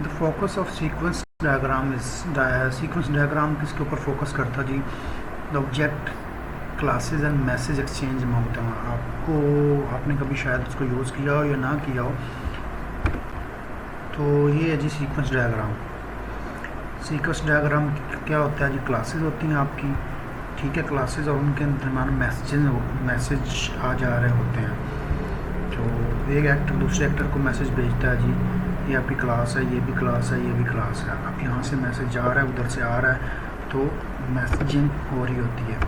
The focus of sequence diagram is sequence diagram किसके ऊपर focus करता जी? The object classes and message exchange amount है। आपने कभी शायद उसको यूज़ किया हो या ना किया हो, तो ये है जी सीक्वेंस डायग्राम। सीक्वेंस डायग्राम क्या होता है जी? क्लासेस होती हैं आपकी, ठीक है, क्लासेस, और उनके दरमियान मैसेज आ जा रहे होते हैं। तो एक एक्टर दूसरे एक्टर को मैसेज भेजता है जी, ये आपकी क्लास है, ये भी क्लास है, ये भी क्लास है। अब यहाँ से मैसेज जा रहा है, उधर से आ रहा है, तो मैसेजिंग हो रही होती है।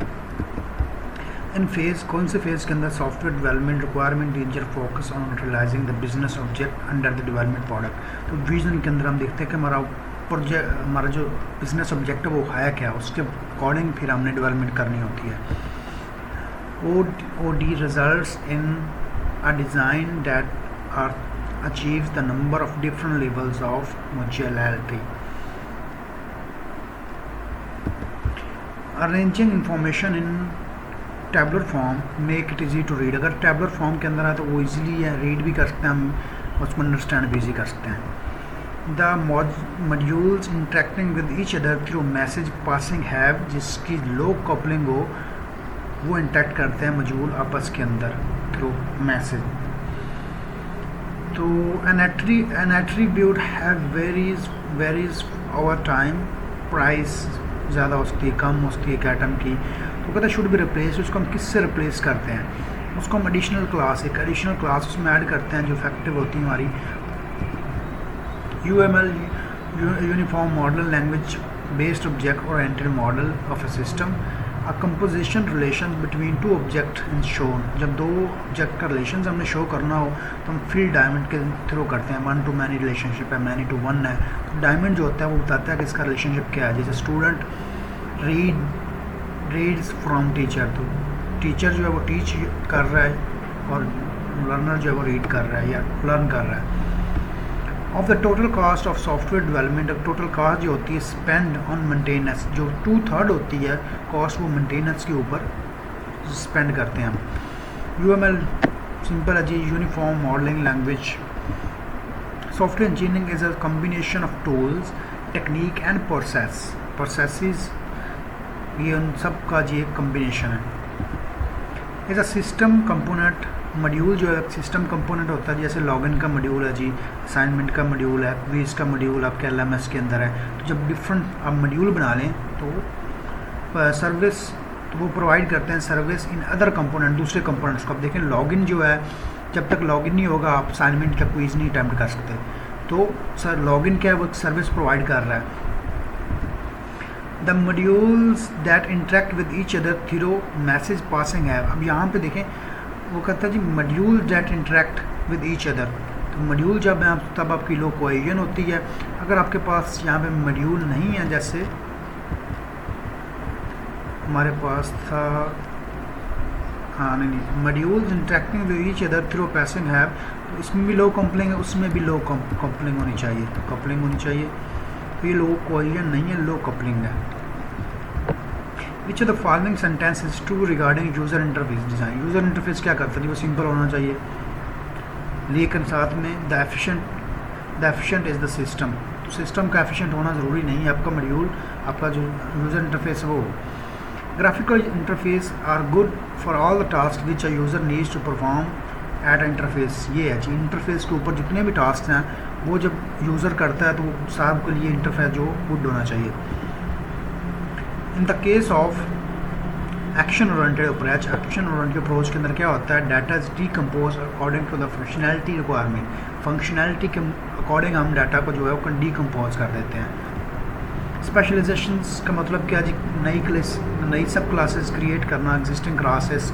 इन फेज़, कौन से फेज़ के अंदर? Software development requirement engineer focus on realising the business object under the development product. तो विजन के अंदर हम देखते हैं कि हमारा जो बिजनेस ऑब्जेक्ट है वो है क्या, उसके अकॉर्डिंग फिर हमने डेवलपमेंट करनी होती है। OD results in a design that are achieves the number of different levels of modularity. Arranging information in tabular form make it easy to read. अगर tabular form के अंदर है तो वो easily है, read भी कर सकते हैं हम, उसको understand भी easy कर सकते हैं। The modules interacting with each other through message passing have, जिसकी low coupling हो वो interact करते हैं मॉड्यूल आपस के अंदर through message। तो an attribute have varies over time, price ज़्यादा होती है, कम होती है एक आइटम की, तो कहता है शुड बी रिप्लेस। उसको हम किससे रिप्लेस करते हैं? उसको हम एडिशनल क्लास, एक एडिशनल क्लास उसमें ऐड करते हैं जो इफेक्टिव होती है हमारी। UML uniform model language based object oriented model of A system. A composition relation between two object in shown. जब दो ऑब्जेक्ट का रिलेशन हमने शो करना हो तो हम फील्ड डायमंड के थ्रू करते हैं। 1 to many रिलेशनशिप है, मैनी टू 1 है, तो डायमंड जो होता है वो बताता है कि इसका रिलेशनशिप क्या है। जैसे स्टूडेंट रीड्स फ्रॉम टीचर, तो टीचर जो है वो टीच कर रहा है और लर्नर जो है वो रीड कर रहा है या लर्न कर रहा है। Of the total cast of software development, total cast जो होती है स्पेंड ऑन मेंटेनेंस, जो 2/3 होती है कॉस्ट वो मेंटेनेंस के ऊपर स्पेंड करते हैं हम। UML सिंपल है जी, uniform modelling language. Software engineering is a combination of tools, technique and processes, ये उन सब का जी एक कम्बिनेशन है। Is a system component, module जो है सिस्टम कंपोनेंट होता है। जैसे लॉगिन का मॉड्यूल है जी, असाइनमेंट का मॉड्यूल है, क्विज का मॉड्यूल आपके LMS के अंदर है। तो जब डिफरेंट आप मॉड्यूल बना लें तो सर्विस, तो वो प्रोवाइड करते हैं सर्विस इन अदर कंपोनेंट, दूसरे कंपोनेंट्स को। आप देखें लॉगिन जो है, जब तक लॉगिन नहीं होगा आप असाइनमेंट का क्विज नहीं अटैम्प्ट कर सकते। तो सर लॉगिन क्या है, वो सर्विस प्रोवाइड कर रहा है। The modules that interact with each other through message passing है। अब यहाँ पे देखें वो कहता है जी module that interact with each other. तो मॉड्यूल जब है तब आपकी लो कोहेजन होती है। अगर आपके पास यहाँ पे मॉड्यूल नहीं है, जैसे हमारे पास था, हाँ नहीं, modules interacting with each other through passing have, तो इसमें भी लो कपलिंग है, उसमें भी लो कपलिंग होनी चाहिए, कपलिंग होनी चाहिए। तो ये लो कोहेजन नहीं है, लो कपलिंग है। Which of the following sentence is true regarding user interface design? User interface क्या करता है? वो सिंपल होना चाहिए, लेकिन साथ में the efficient is the system. तो सिस्टम का एफिशिएंट होना ज़रूरी नहीं है, आपका मॉड्यूल, आपका जो यूज़र इंटरफेस है वो। Graphical interface are good for all the task which a user needs to perform at interface. ये है जी, इंटरफेस के ऊपर जितने भी टास्क हैं वो जब यूज़र करता है तो साहब के लिए इंटरफेस जो गुड होना चाहिए। In the case of action oriented approach, action oriented approach के अंदर क्या होता है? Data is decompose according to the functionality requirement. Functionality के अकॉर्डिंग हम डाटा को जो है वो डीकम्पोज कर देते हैं। स्पेशलाइजेशंस का मतलब क्या जी? नई सब क्लासेस क्रिएट करना, एग्जिस्टिंग क्लासेस,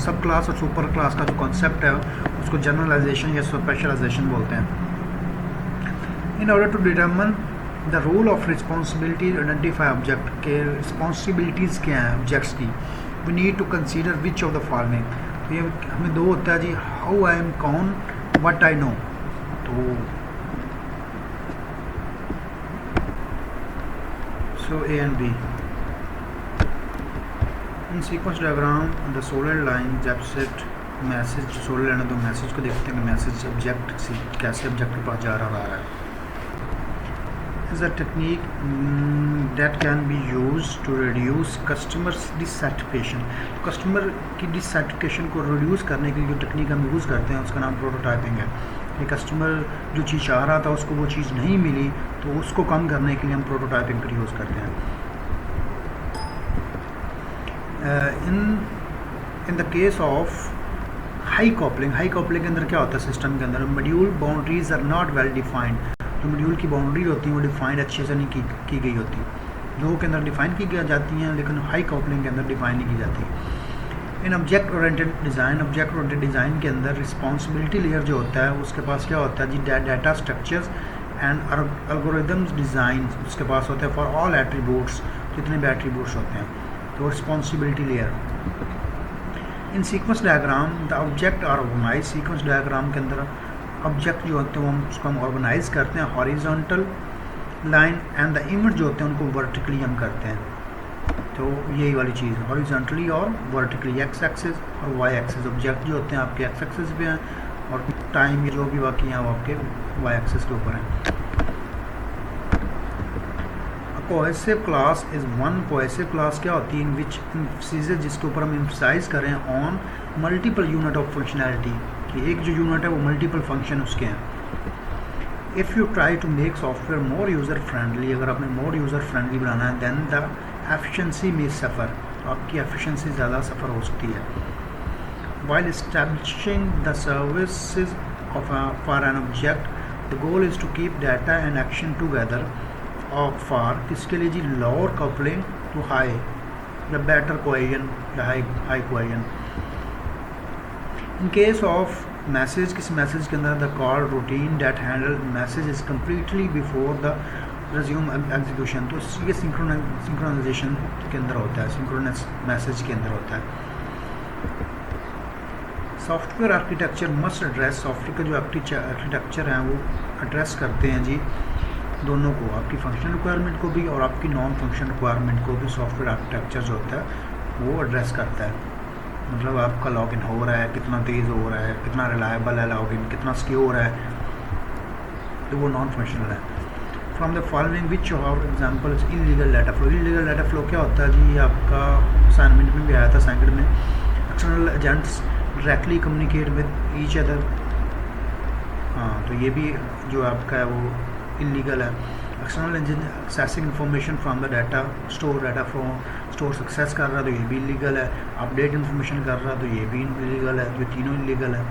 सब क्लास और सुपर क्लास का जो कॉन्सेप्ट है उसको जनरलाइजेशन या स्पेशलाइजेशन बोलते हैं। In order to determine the role of responsibility identify object के रिस्पॉन्सिबिलिटीज़ क्या हैं ऑब्जेक्ट्स की। We need to consider which of the following. तो ये हमें दो होता है जी, हाउ आई एम कौन, व्हाट आई नो। तो so A and B in sequence diagram the solar line जब सेट मैसेज, सोलर लाइन तो मैसेज को देखते हैं कि मैसेज ऑब्जेक्ट से कैसे ऑब्जेक्ट के पास जा रहा है। is a technique that can be used to reduce customers dissatisfaction. Customer की डिससेटिस्फेक्शन को रिड्यूस करने के लिए जो टेक्निक हम यूज़ करते हैं उसका नाम प्रोटोटाइपिंग है. ये कस्टमर जो चीज़ चाह रहा था उसको वो चीज़ नहीं मिली तो उसको कम करने के लिए हम प्रोटोटाइपिंग का यूज़ करते हैं. In the case of high coupling के अंदर क्या होता है, सिस्टम के अंदर module boundaries are not well defined. जो मॉड्यूल की बाउंड्री होती हैं वो डिफाइंड अच्छे से नहीं की गई होती. दो के अंदर डिफाइन की जाती हैं लेकिन हाई कॉपलिंग के अंदर डिफाइन नहीं की जाती. इन ऑब्जेक्ट ओरिएंटेड डिज़ाइन के अंदर रिस्पॉन्सिबिलिटी लेयर जो होता है उसके पास क्या होता है जी, data structures and algorithms design उसके पास होते हैं फॉर ऑल एट्रीब्यूट्स, जितने भी एट्रीब्यूट्स होते हैं. तो responsibility layer. In sequence diagram the object are organise. Sequence diagram के अंदर ऑब्जेक्ट जो होते हैं वो उसको हम ऑर्गेनाइज करते हैं. Horizontal line and the image जो होते हैं उनको वर्टिकली हम करते हैं. तो यही वाली चीज़ हॉरिजॉन्टली और वर्टिकली, एक्स एक्सिस और वाई एक्सिस. ऑब्जेक्ट जो होते हैं आपके एक्स एक्सिस पे हैं और टाइम जो भी बाकी हैं वो आपके वाई एक्सिस के ऊपर हैं. Cohesive class is one. Cohesive class क्या होती है, इन विच एम्फसिस जिसके ऊपर हम एम्फसाइज करें on multiple unit of functionality, कि एक जो यूनिट है वो मल्टीपल फंक्शन उसके हैं. If you try to make software more user friendly, अगर आपने मोर यूज़र फ्रेंडली बनाना है देन द एफिशिएंसी में सफ़र, तो आपकी एफिशिएंसी ज़्यादा सफ़र हो सकती है. While establishing the services of for an object the goal is to keep data and action together for किसके लिए जी, लोअर कपलिंग टू हाई या बेटर कोहेजन या high cohesion. In case of message, किस मैसेज के अंदर the call routine that handle message is completely before the resume execution. तो ये सिंक्रोनाइजेशन के अंदर होता है, सिंक्रोनस मैसेज के अंदर होता है. Software architecture must address. Software का जो आर्किटेक्चर हैं वो एड्रेस करते हैं जी दोनों को, आपकी फंक्शनल रिक्वायरमेंट को भी और आपकी नॉन फंक्शनल रिक्वायरमेंट को भी. सॉफ्टवेयर आर्किटेक्चर जो होता है वो एड्रेस करता है. मतलब आपका लॉगिन हो रहा है, कितना तेज़ हो रहा है, कितना रिलायबल है लॉगिन, कितना सिक्योर है, तो वो नॉन फंक्शनल है. From the following which our examples illegal data flow. Illegal data flow क्या होता है जी, आपका असाइनमेंट में भी आया था सेकंड में. External agents directly communicate with each other. हाँ, तो ये भी जो आपका है वो इलीगल है. External agent accessing information from the data from store success कर रहा है तो ये भी इलीगल है. अपडेट इन्फॉर्मेशन कर रहा है तो ये भी इलीगल है. जो तीनों इलीगल है.